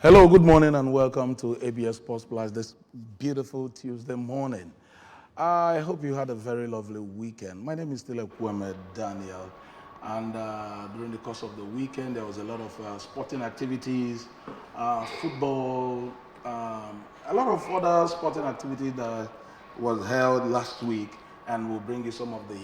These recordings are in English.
Hello, good morning, and welcome to ABS Sports Plus this beautiful Tuesday morning. I hope you had a very lovely weekend. My name is still Kwame Daniel, and during the course of the weekend, there was a lot of sporting activities, football, a lot of other sporting activity that was held last week, and we'll bring you some of the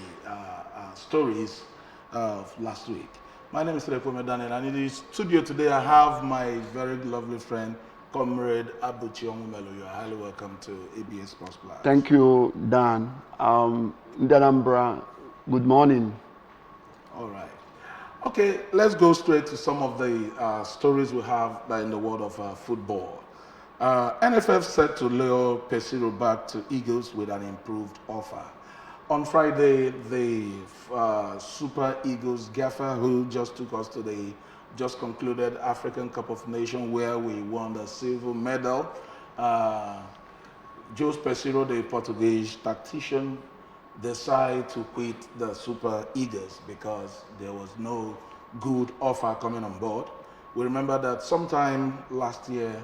stories of last week. My name is Kwame Daniel, and in the studio today I have my very lovely friend, Comrade Abuchi Onwumelu. You are highly welcome to ABS Sports Plus. Thank you, Dan. Ndanambra, good morning. All right. Okay, let's go straight to some of the stories we have in the world of football. NFF said to Leo Pesiro back to Eagles with an improved offer. On Friday, the Super Eagles gaffer, who just took us to the just concluded African Cup of Nations, where we won the silver medal, Jose Pesiro, the Portuguese tactician, decided to quit the Super Eagles because there was no good offer coming on board. We remember that sometime last year,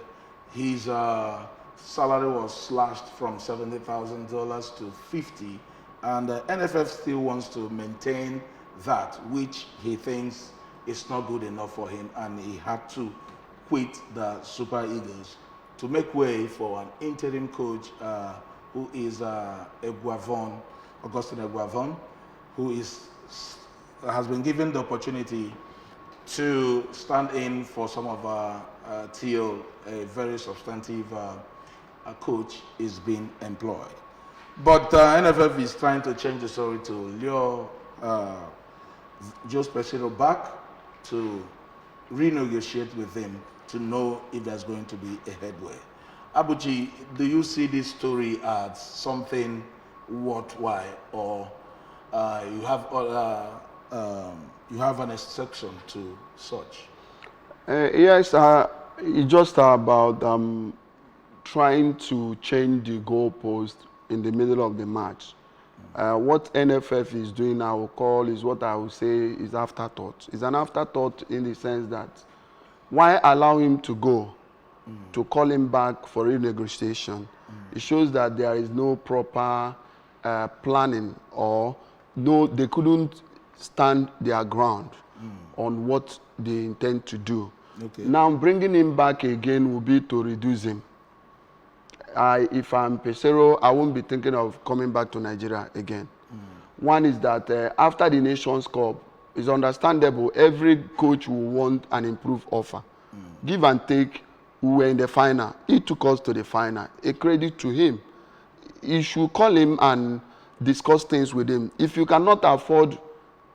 his salary was slashed from $70,000 to $50,000. And the NFF still wants to maintain that, which he thinks is not good enough for him, and he had to quit the Super Eagles to make way for an interim coach who is Augustin Eguavon, who has been given the opportunity to stand in for some of till a very substantive coach is being employed. But NFF is trying to change the story to lure Jose Pesiro back to renegotiate with him to know if there's going to be a headway. Abuchi, do you see this story as something worthwhile, or you have an exception to such? Yes, it's just about trying to change the goalpost in the middle of the match. What NFF is doing, I will call, is what I would say is afterthought. It's an afterthought in the sense that why allow him to go, to call him back for renegotiation? It shows that there is no proper planning, or no, they couldn't stand their ground on what they intend to do. Okay. Now bringing him back again will be to reduce him. If I'm Pesiro, I won't be thinking of coming back to Nigeria again. One is that after the Nations Cup, it's understandable every coach will want an improved offer. Give and take, we were in the final. He took us to the final. A credit to him. You should call him and discuss things with him. If you cannot afford,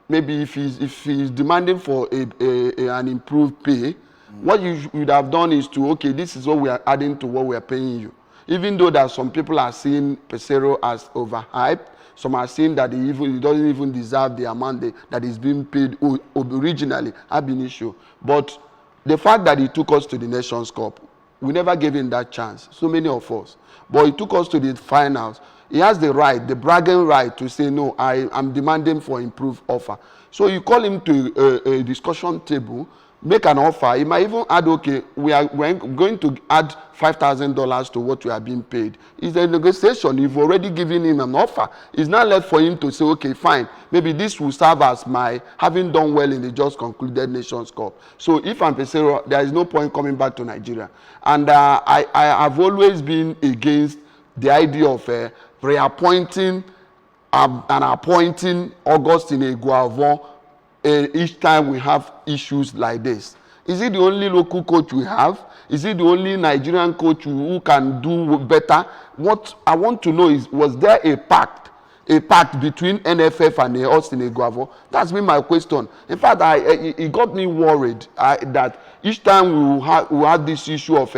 maybe if he's demanding for an improved pay, what you would have done is to, okay, this is what we are adding to what we are paying you. Even though that some people are seeing Pesiro as overhyped, some are saying that he doesn't even deserve the amount that is being paid originally, ab initio. But the fact that he took us to the Nations Cup, we never gave him that chance, so many of us. But he took us to the finals. He has the right, the bragging right to say, no, I'm demanding for improved offer. So you call him to a discussion table, make an offer. He might even add, okay, we're going to add $5,000 to what we are being paid. It's a negotiation. You've already given him an offer. It's not left for him to say, okay, fine, maybe this will serve as my having done well in the just concluded Nations Cup. So if I'm Pesiro, there is no point coming back to Nigeria. And I have always been against the idea of reappointing and appointing Augustin Eguavon each time we have issues like this. Is he the only local coach we have? Is he the only Nigerian coach who can do better? What I want to know is, was there a pact between NFF and Augustin Eguavon? That's been my question. In fact, it got me worried that each time we have this issue of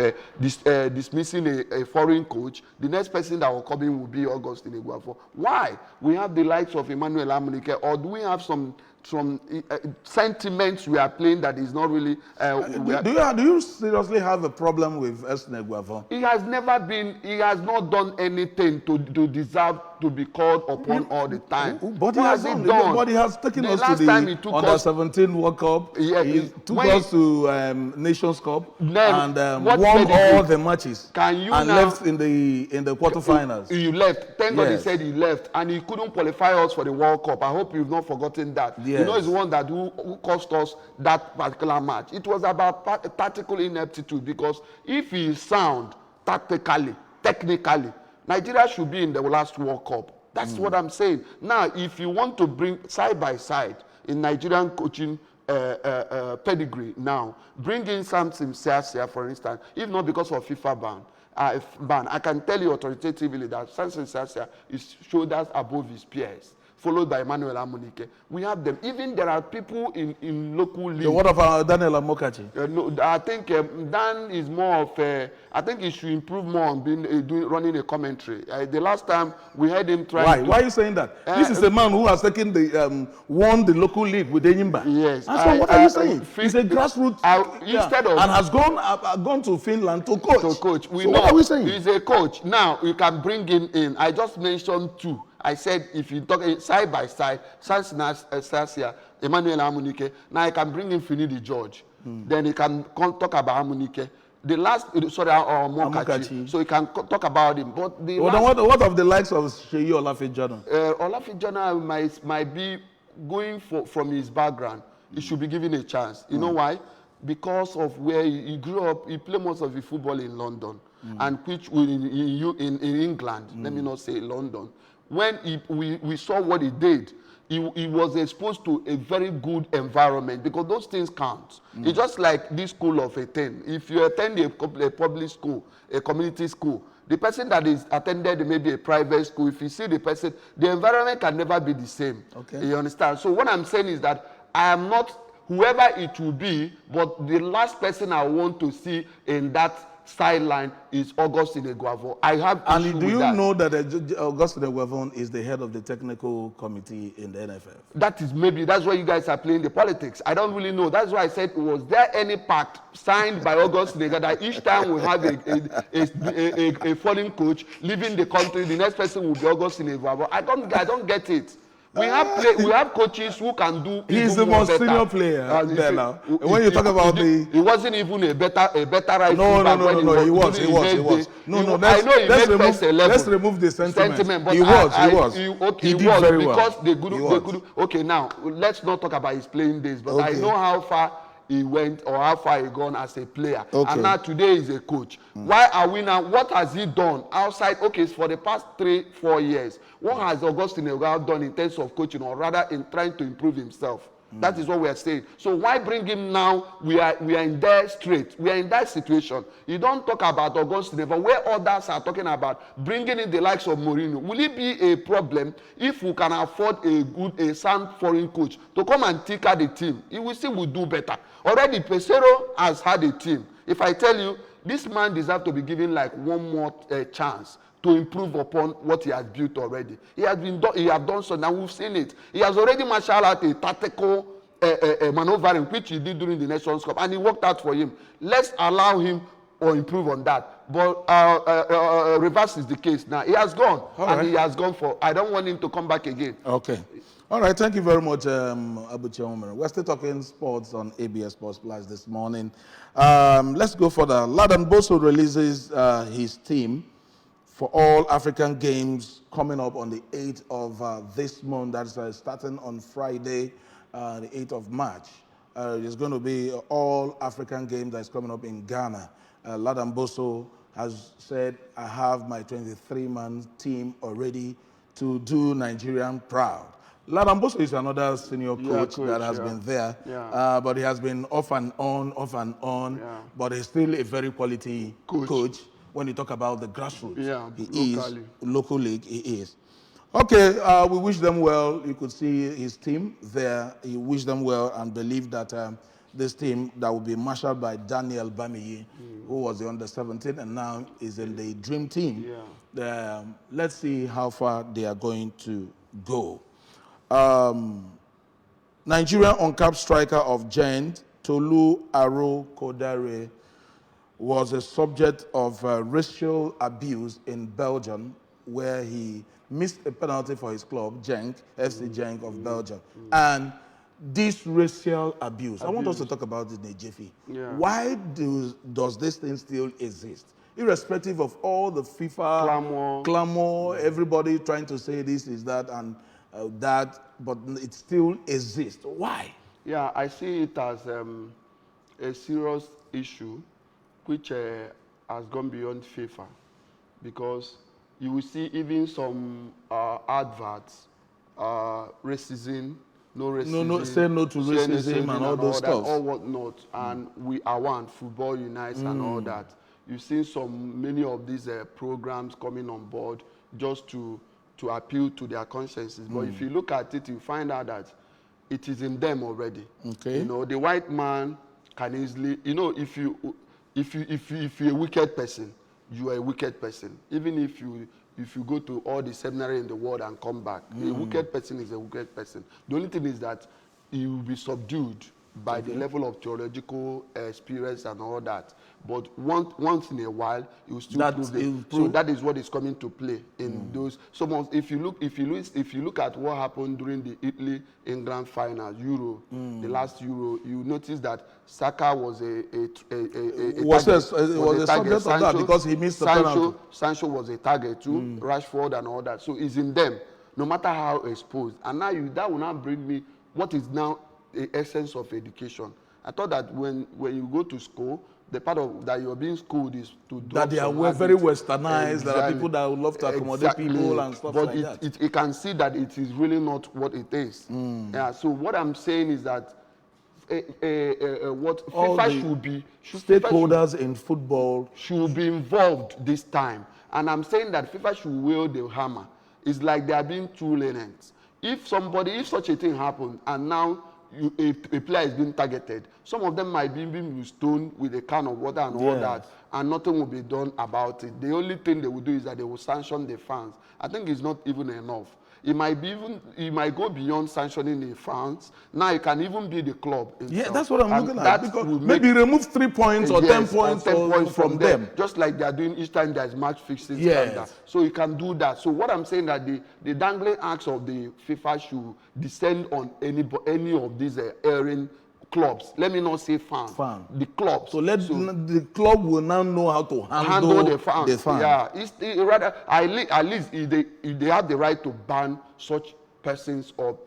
dismissing a foreign coach, the next person that will come in will be Augustin Eguavon. Why? We have the likes of Emmanuel Amunike, or do we have some sentiments we are playing that is not really... do you seriously have a problem with Augustin Eguavon? He has not done anything to deserve to be called upon all the time. But he has done. But he has taken us to the Under-17 World Cup. Yeah, he took us to Nations Cup and won all the matches. And left in the quarterfinals. You left. Thank God he said he left, and he couldn't qualify us for the World Cup. I hope you've not forgotten that. Yes. You know, he's the one who cost us that particular match. It was about tactical ineptitude, because if he is sound tactically, technically, Nigeria should be in the last World Cup. That's what I'm saying. Now, if you want to bring side by side in Nigerian coaching pedigree now, bring in Samson Siasia, for instance, if not because of FIFA ban, I can tell you authoritatively that Samson Siasia is shoulders above his peers, followed by Emmanuel Amunike. We have them. Even there are people in local league. So what about Daniel Amokachi? No, I think Dan is more of a, I think he should improve more on running a commentary. The last time we had him trying. Why are you saying that? This is a man who has taken won the local league with Enyimba. Yes. So what are you saying? He's a grassroots instead of, and has gone to Finland to coach. What are we saying? He's a coach. Now you can bring him in. I just mentioned two. I said if you talk side by side, Sasia, Emmanuel Amunike, now I can bring in Finidi George. Then he can talk about Amunike. The last, Mokachi, so he can talk about him. But the what of the likes of Seyi Olafijana? Olafijana might be going from his background. He should be given a chance. You know why? Because of where he grew up. He played most of the football in London, and which in England. Let me not say London. When we saw what he did, he was exposed to a very good environment, because those things count. It's just like this school of 18. If you attend a public school, a community school, the person that is attended maybe a private school, if you see the person, the environment can never be the same. Okay. You understand? So what I'm saying is that I am not whoever it will be, but the last person I want to see in that sideline is Augustine Eguavoen. I have issue with that. And do you know that Augustine Eguavoen is the head of the technical committee in the NFF? That's why you guys are playing the politics. I don't really know. That's why I said, was there any pact signed by Augustine Eguavoen that each time we have a foreign coach leaving the country, the next person will be Augustine Eguavoen? I don't get it. We have coaches who can do. He's the most senior player there now. When you talk about he wasn't even a better right. No. He was. Let's remove the sentiment. But he was. He did was very because well. They could. Okay, now let's not talk about his playing days. But I know how far he went or how far he gone as a player. Okay. And now today he's a coach. Why are we now? What has he done outside? Okay, for the past 3-4 years, what has Augustine Eguavoen done in terms of coaching, or rather in trying to improve himself? That is what we are saying. So why bring him now? We are in there straight. We are in that situation. You don't talk about Augustine Eguavoen, where others are talking about bringing in the likes of Mourinho. Will it be a problem if we can afford a sound foreign coach to come and tinker the team? He will still do better. Already Pesero has had a team. If I tell you, this man deserves to be given like one more chance to improve upon what he has built already. He has done so. Now we've seen it. He has already marshaled out a tactical maneuvering, which he did during the Nations Cup, and it worked out for him. Let's allow him or improve on that. But reverse is the case now. He has gone, he has gone for. I don't want him to come back again. Okay. All right, thank you very much, Abuchi Omere. We're still talking sports on ABS Sports Plus this morning. Let's go for the Ladan Boso releases his team for all African Games coming up on the 8th of this month. That's starting on Friday, the 8th of March. There's going to be all African Games that's coming up in Ghana. Ladan Boso has said, I have my 23-man team already to do Nigerian proud. Ladan Boso is another senior coach that has been there, but he has been off and on, but he's still a very quality coach when you talk about the grassroots. Local league, he is. Okay, we wish them well. You could see his team there. He wish them well and believe that this team that will be marshaled by Daniel Bamiyi, who was the under-17 and now is in the dream team. Let's see how far they are going to go. Nigerian uncapped striker of Gent, Tolu Aro Kodare, was a subject of racial abuse in Belgium, where he missed a penalty for his club, Genk, FC Genk of Belgium. And this racial abuse, I want us to talk about it in a jiffy. Yeah. Why does this thing still exist? Irrespective of all the FIFA clamor, everybody trying to say this is that and that, but it still exists. Why? Yeah, I see it as a serious issue which has gone beyond FIFA, because you will see even some adverts, racism, no racism, say no to racism and all those stuff. all whatnot, and we are one, football unites and all that. You've seen many of these programs coming on board just to appeal to their consciences. But if you look at it, you find out that it is in them already. Okay. You know, the white man can easily, you know, if you're a wicked person, you are a wicked person. Even if you go to all the seminary in the world and come back, a wicked person is a wicked person. The only thing is that he will be subdued by the level of theological experience and all that. But once in a while, you will still prove it. So that is what is coming to play in those. If you look at what happened during the Italy-England final, Euro, the last Euro, you notice that Saka was a subject of that because he missed the penalty. Sancho was a target too, Rashford and all that. So it's in them, no matter how exposed. And now that will now bring me what is now the essence of education. I thought that when you go to school, the part of that you're being schooled is to do that they are very westernized. Exactly. There are people that would love to accommodate people and stuff like that. But you can see that it is really not what it is. Yeah. So what I'm saying is that what all FIFA should be stakeholders in football should be involved this time. And I'm saying that FIFA should wield the hammer. It's like they are being too lenient. If such a thing happens and now a player is being targeted, some of them might be being stoned with a can of water and all that, and nothing will be done about it. The only thing they will do is that they will sanction the fans. I think it's not even enough. It might go beyond sanctioning the fans. Now it can even be the club itself. Yeah, that's what I'm looking at. Because maybe remove 3 points or 10 points, from them. Just like they are doing each time there's match fixing standard. So you can do that. So what I'm saying that the dangling axe of the FIFA should descend on any of these erring clubs. Let me not say fans. The clubs. So the club will now know how to handle the fans. Yeah, rather at least if they have the right to ban such persons or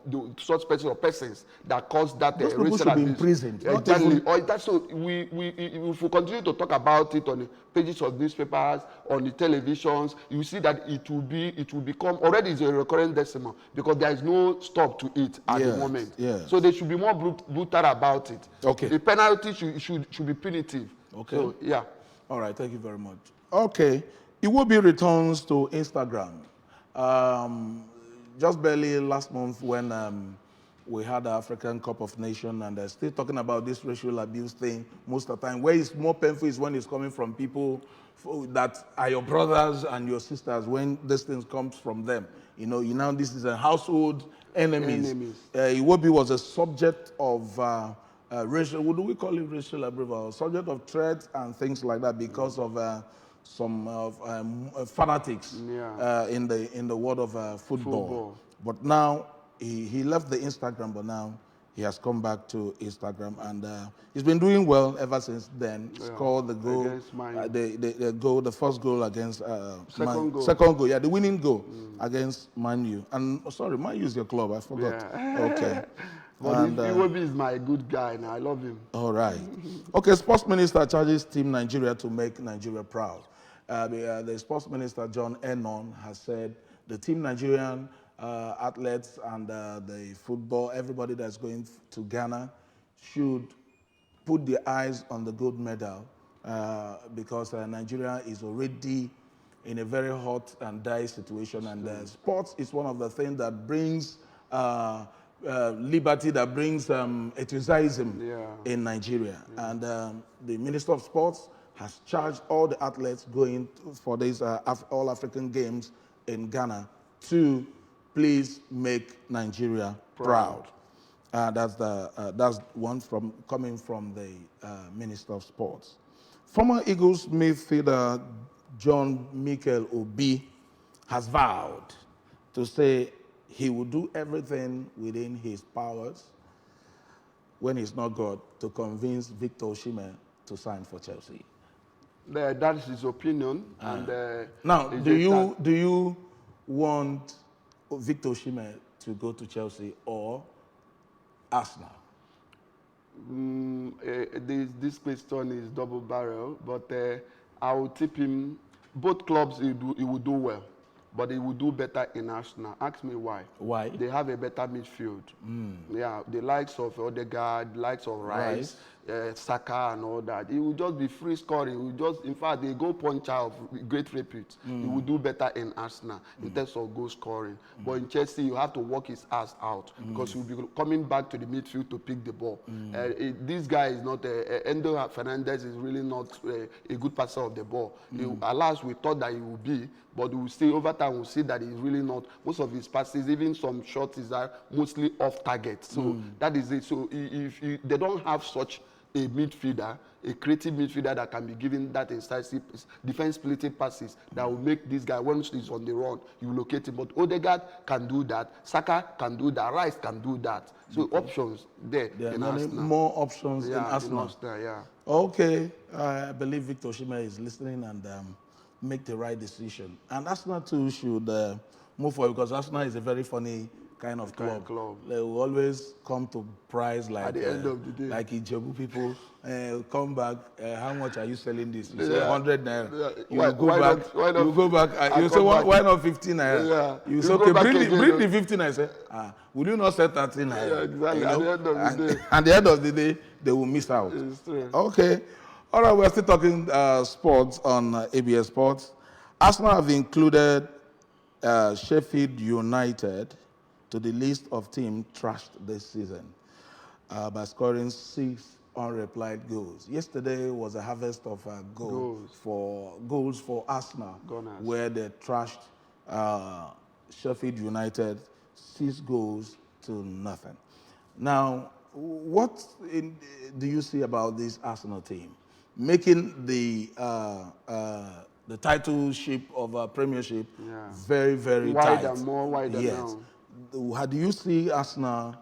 persons that cause that those people should be imprisoned. Exactly. If we continue to talk about it on the pages of newspapers, on the televisions, you see that it will become already is a recurrent decimal because there is no stop to it at the moment. Yes. So they should be more brutal about it. Okay. The penalty should be punitive. Okay. So, yeah. All right. Thank you very much. Okay. Iwobi returns to Instagram. Just barely last month when we had the African Cup of Nations, and they're still talking about this racial abuse thing most of the time. Where it's more painful is when it's coming from people that are your brothers and your sisters, when this thing comes from them. This is a household enemies. Iwobi was a subject of racial, what do we call it, racial abuse? Subject of threats and things like that because of some fanatics in the world of football. But now he left the Instagram, but now he has come back to Instagram, and he's been doing well ever since then. Scored the goal, the first goal against second goal, the winning goal against Man U. And sorry, Man U is your club. I forgot. Okay. But Iwobi is my good guy now. I love him. All right. Okay, Sports Minister charges Team Nigeria to make Nigeria proud. The Sports Minister, John Ennon, has said the Team Nigerian athletes and the football, everybody that's going to Ghana should put their eyes on the gold medal because Nigeria is already in a very hot and dire situation, and sports is one of the things that brings liberty, that brings enthusiasm in Nigeria. And the Minister of Sports has charged all the athletes going for these All African Games in Ghana to please make Nigeria proud. That's one coming from the Minister of Sports. Former Eagles midfielder John Mikel Obi has vowed to say he will do everything within his powers when he's not God to convince Victor Osimhen to sign for Chelsea. That is his opinion. And Now, it's do just that you want Victor Osimhen to go to Chelsea or Arsenal? this question is double barrel, but I will tip him. Both clubs, he will do well, but he will do better in Arsenal. Ask me why. Why? They have a better midfield. Yeah, the likes of Odegaard, likes of Rice, Saka, and all that. He will just be free scoring. He will just, in fact, they go puncher of great repute. He will do better in Arsenal in terms of goal scoring. But in Chelsea, you have to work his ass out because he will be coming back to the midfield to pick the ball. This guy is not, Endo Fernandez is really not a good passer of the ball. Alas, we thought that he would be, but we will see over time, we'll see that he's really not. Most of his passes, even some shots, are mostly off target. So that is it. So if they don't have such a midfielder, a creative midfielder that can be given that incisive defense splitting passes that will make this guy, once he's on the run, you will locate him. But Odegaard can do that. Saka can do that. Rice can do that. So options there in Arsenal. More options in Arsenal. Arsenal. Yeah. Okay, I believe Victor Osimhen is listening and make the right decision. And Arsenal too should move forward because Arsenal is a very funny kind of club. They will always come to price like at the end of the day, like Ijebu people come back. How much are you selling this? You say 100 naira. You go back. You say why not 15 naira? Yeah. You say okay, bring the 15 naira. Say will you not sell 13 naira? Yeah, exactly. You know? At the end of the day. At the end of the day, they will miss out. It's true. Okay. All right, we're still talking sports on ABS Sports. Arsenal have included Sheffield United to the list of teams trashed this season by scoring 6 unreplied goals. Yesterday was a harvest of goals for Arsenal, where they trashed Sheffield United 6 goals to nothing. Now, what do you see about this Arsenal team making the titleship of Premiership very, very tight? Wider yes. now. How do you see Arsenal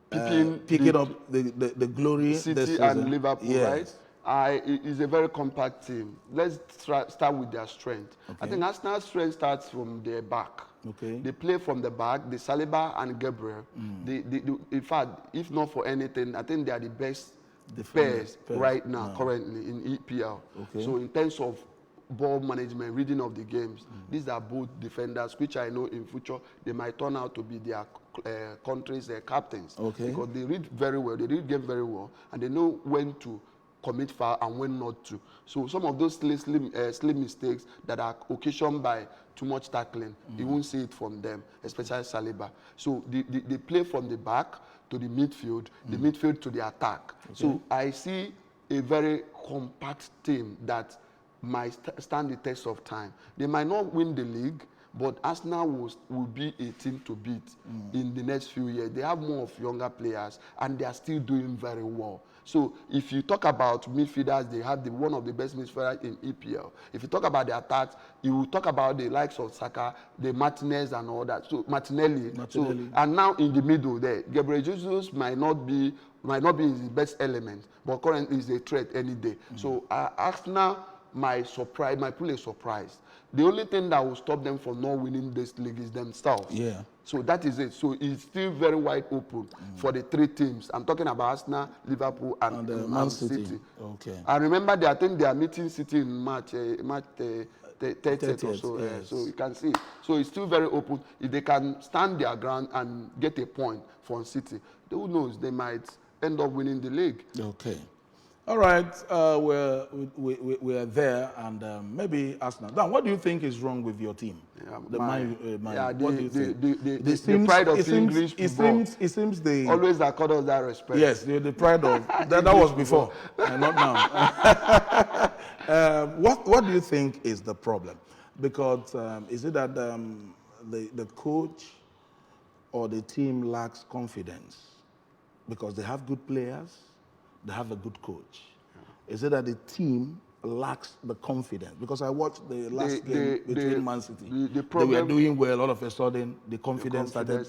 picking up the glory City this season? and Liverpool, yes. right? It's a very compact team. Let's start with their strength. Okay. I think Arsenal's strength starts from their back. Okay. They play from the back. The Saliba and Gabriel. In fact, if not for anything, I think they are the best pairs right now, currently in EPL. Okay. So in terms of ball management, reading of the games, these are both defenders, which I know in future they might turn out to be their country's captains. Okay. Because they read very well, they read game very well, and they know when to commit foul and when not to. So some of those slim mistakes that are occasioned by too much tackling, you won't see it from them, especially Saliba. So they play from the back to the midfield, the midfield to the attack. Okay. So I see a very compact team that might stand the test of time. They might not win the league, but Arsenal will be a team to beat in the next few years. They have more of younger players, and they are still doing very well. So if you talk about midfielders, they have one of the best midfielders in EPL. If you talk about the attacks, you will talk about the likes of Saka, the Martinez and all that. So Martinelli. So, and now in the middle there, Gabriel Jesus might not be his best element, but currently is a threat any day. So Arsenal might pull a surprise. The only thing that will stop them from not winning this league is themselves. Yeah. So that is it. So it's still very wide open for the 3 teams. I'm talking about Arsenal, Liverpool, and Man City. Okay. I remember I think they are meeting City in March 30th or so. Yes. So you can see. So it's still very open. If they can stand their ground and get a point from City, who knows? They might end up winning the league. Okay. All right, we're there, and maybe Arsenal. Now, what do you think is wrong with your team? What do you think? The pride of English football. It seems they always accord us that respect. Yes, the pride of that was before, not now. What do you think is the problem? Because is it that the coach or the team lacks confidence because they have good players? They have a good coach. Is it that the team lacks the confidence? Because I watched the last The- game the- between the- Man City. the They were problem- doing well. All of a sudden, the confidence started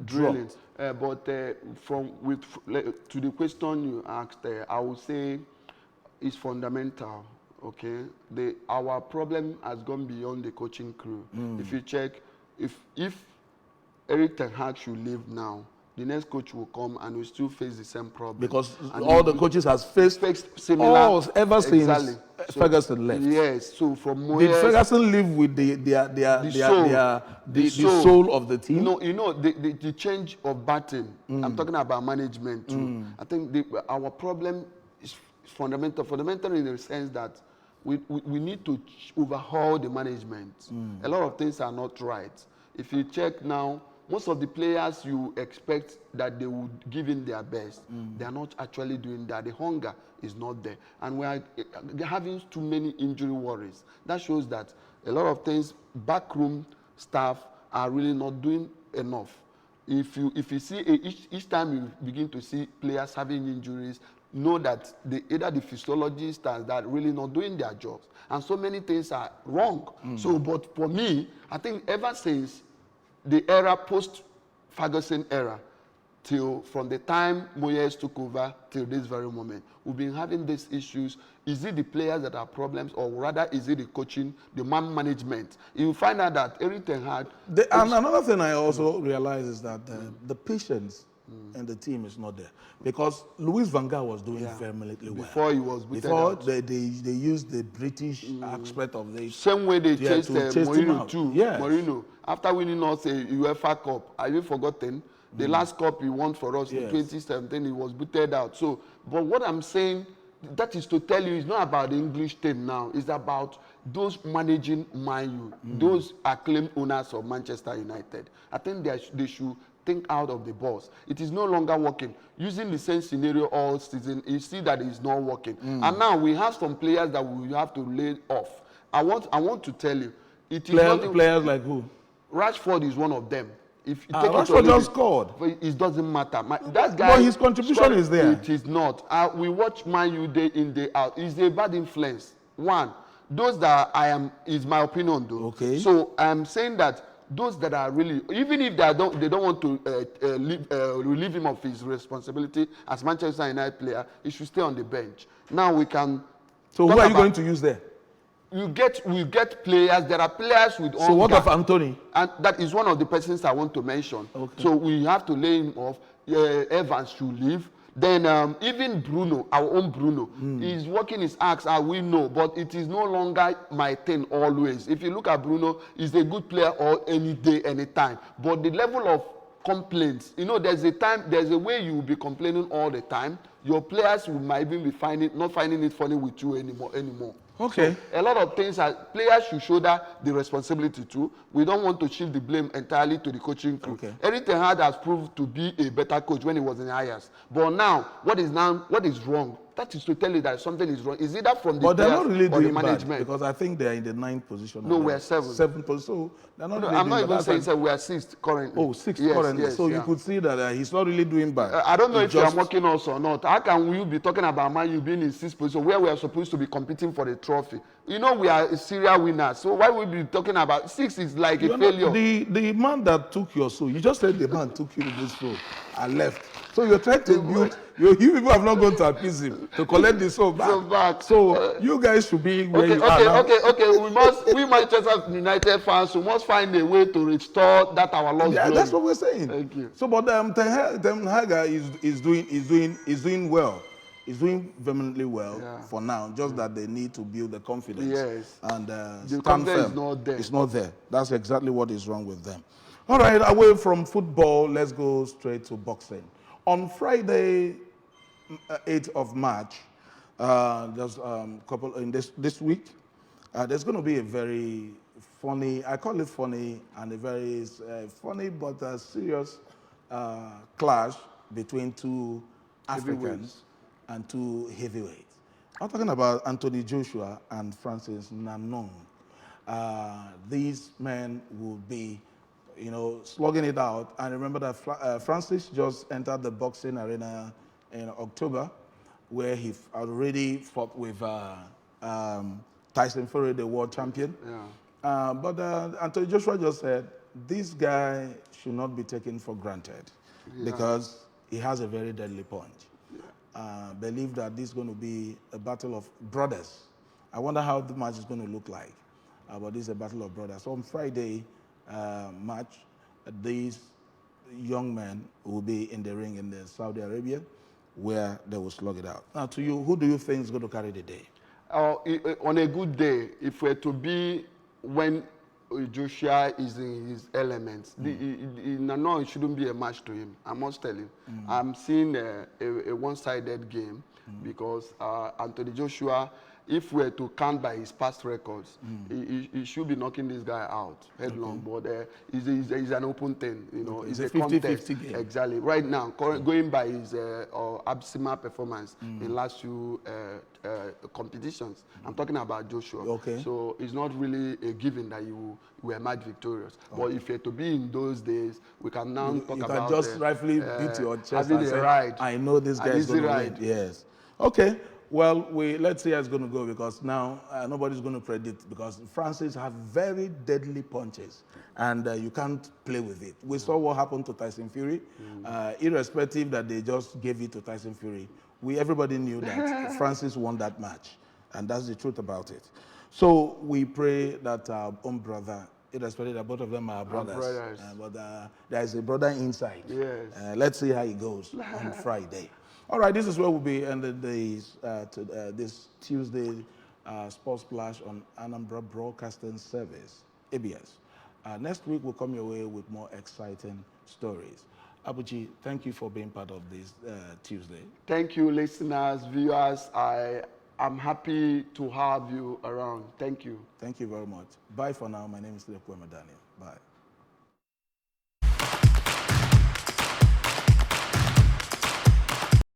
drilling. dropped. But to the question you asked, I would say it's fundamental. Okay, our problem has gone beyond the coaching crew. If you check, if Eric Ten Hag should leave now, the next coach will come and will still face the same problem. Because and all the coaches has faced similar ever since exactly. Ferguson left. Yes, so from Did Moyes, Ferguson live with the soul of the team? No, the change of batting. I'm talking about management too. I think our problem is fundamental in the sense that we need to overhaul the management. A lot of things are not right. If you check now, most of the players you expect that they would give in their best, they are not actually doing that. The hunger is not there. And we are having too many injury worries. That shows that a lot of things, backroom staff are really not doing enough. If you see, each time you begin to see players having injuries, know that either the physiologists are that really not doing their jobs. And so many things are wrong. So, but for me, I think ever since the era post-Ferguson era, from the time Moyes took over till this very moment, we've been having these issues. Is it the players that are problems, or rather is it the coaching, the man management? You find out that Eric Ten Hag... And another thing I also realize is that the patience in the team is not there. Because Louis van Gaal was doing fairly well. Before he was booted out. They used the British aspect of the... Same way they chased Mourinho too. Yes. Mourinho, after winning us a UEFA Cup, have you forgotten? The last cup he won for us in 2017, he was booted out. So, but what I'm saying, that is to tell you, it's not about the English team now. It's about those managing Man U, those acclaimed owners of Manchester United. I think they should think out of the box. It is no longer working. Using the same scenario all season, you see that it's not working. And now we have some players that we have to lay off. I want to tell you, it is players like who? Rashford is one of them. If you take Rashford just scored. It doesn't matter. That guy. But his contribution is there. It is not. We watch Man U day in, day out. It's a bad influence. One, those that is my opinion though. Okay. So I'm saying that those that are really, even if they don't want to relieve him of his responsibility as Manchester United player, he should stay on the bench. Now we can. So who are you going to use there? We get players. There are players with. So what of Anthony? And that is one of the persons I want to mention. Okay. So we have to lay him off. Evans should leave. Then even Bruno, our own Bruno, is working his axe. We know, but it is no longer my thing always. If you look at Bruno, he's a good player all any day, any time. But the level of complaints, there's a way you will be complaining all the time. Your players might even be not finding it funny with you anymore. Okay. So a lot of things players should shoulder the responsibility too. We don't want to shift the blame entirely to the coaching crew. Okay. Eric Ten Hag has proved to be a better coach when he was in Ajax. But now, what is wrong? That is to tell you that something is wrong. Is it that from the they're not players really or doing the management? bad because I think they're in the 9th position. No, we're 7th. 7th position. So they're not. No, really I'm not doing even bad. saying that we are 6th currently. Oh, 6th currently. Yes, so you could see that he's not really doing bad. I don't know if you are mocking us or not. How can we be talking about Man U being in 6th position where we are supposed to be competing for the trophy? We are serial winners. So why would we be talking about 6th is like a failure? The man that took your soul, you just said the man took you to this soul and left. So you're trying to build, you people have not gone to appease him to collect the soul back. So you guys should be where you are now. Okay. We Manchester United fans, we must find a way to restore that our lost glory. That's what we're saying. Thank you. So, but Ten Hag is doing well. He's doing vehemently well for now. Just that they need to build the confidence. Yes. And the stand confidence firm. is not there. It's not there. That's exactly what is wrong with them. All right, away from football, let's go straight to boxing. On Friday, 8th of March, there's couple in this week. There's going to be a very funny, I call it funny, and a very funny but serious clash between two Africans and two heavyweights. I'm talking about Anthony Joshua and Francis Ngannou. These men will be, slugging it out. And remember that Francis just entered the boxing arena in October, where he already fought with Tyson Fury, the world champion. Yeah. But Anthony Joshua just said, this guy should not be taken for granted because he has a very deadly punch. Believe that this is going to be a battle of brothers. I wonder how the match is going to look like. But this is a battle of brothers. So on Friday match, these young men will be in the ring in the Saudi Arabia where they will slug it out. Now to you, who do you think is going to carry the day? On a good day, if we're to be when Joshua is in his elements, no, it shouldn't be a match to him. I must tell you. I'm seeing a one-sided game because Anthony Joshua, if we're to count by his past records, he should be knocking this guy out headlong. Okay. But it's an open thing, you know. Okay. It's a 50-50 game. Exactly. Right now, going by his abysmal performance in last few competitions, I'm talking about Joshua. Okay. So it's not really a given that you will emerge victorious. Okay. But if you're to be in those days, we can now talk about... You can just rightfully beat your chest and say, ride. I know this guy is going to win. Yes. Okay. Well, let's see how it's going to go because now nobody's going to predict because Francis have very deadly punches and you can't play with it. We saw what happened to Tyson Fury. Irrespective that they just gave it to Tyson Fury, everybody knew that Francis won that match, and that's the truth about it. So we pray that our own brother, irrespective that both of them are brothers. But there is a brother inside. Yes. Let's see how it goes on Friday. All right, this is where we'll be ending this Tuesday Sports Splash on Anambra Broadcasting Service, ABS. Next week, we'll come your way with more exciting stories. Abuchi, thank you for being part of this Tuesday. Thank you, listeners, viewers. I'm happy to have you around. Thank you. Thank you very much. Bye for now. My name is Lekwema Daniel. Bye.